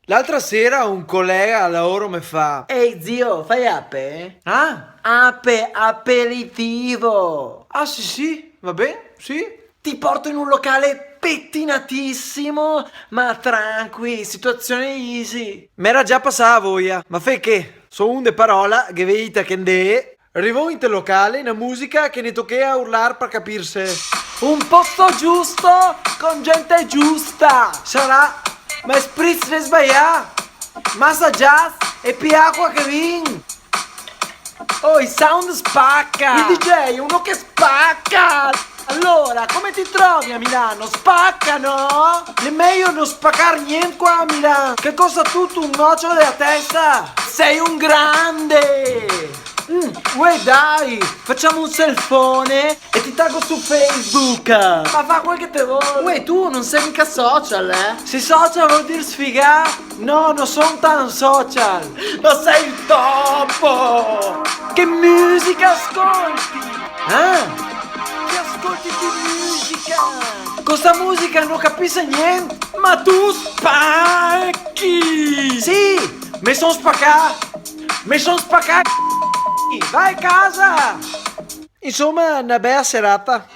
L'altra sera un collega al lavoro mi fa: Ehi zio, fai ape? Ah, Aperitivo! ah sì sì, va bene, sì. Ti porto in un locale pettinatissimo, ma tranqui, situazione easy. M'era già passata voglia, ma fai che? So un de parola che veita che de. Arrivò in te locale una musica che ne tocchea urlar per capirse. Un posto giusto, con gente giusta. Sarà, ma spritz ne sbaglià. Massa jazz e più acqua che vin. Oh, il sound spacca. Il DJ è uno che spacca. Allora, come ti trovi a Milano? Spacca, no? È meglio non spaccare niente qua a Milano. Che costa tutto un nocciolo della testa. Sei un grande! Uè dai, Facciamo un selfone e ti taggo su Facebook. ma fa quel che te vuoi. Uè, tu non sei mica social, eh? Se social vuol dire sfigà? No, non sono tan social. Ma sei il topo! Che musica ascolti? Ah, Che ascolti di musica? Con sta musica non capisce niente. ma tu spacchi! Sì, mi son spaccato. Mi son spaccato. Vai a casa. Insomma, una bella serata.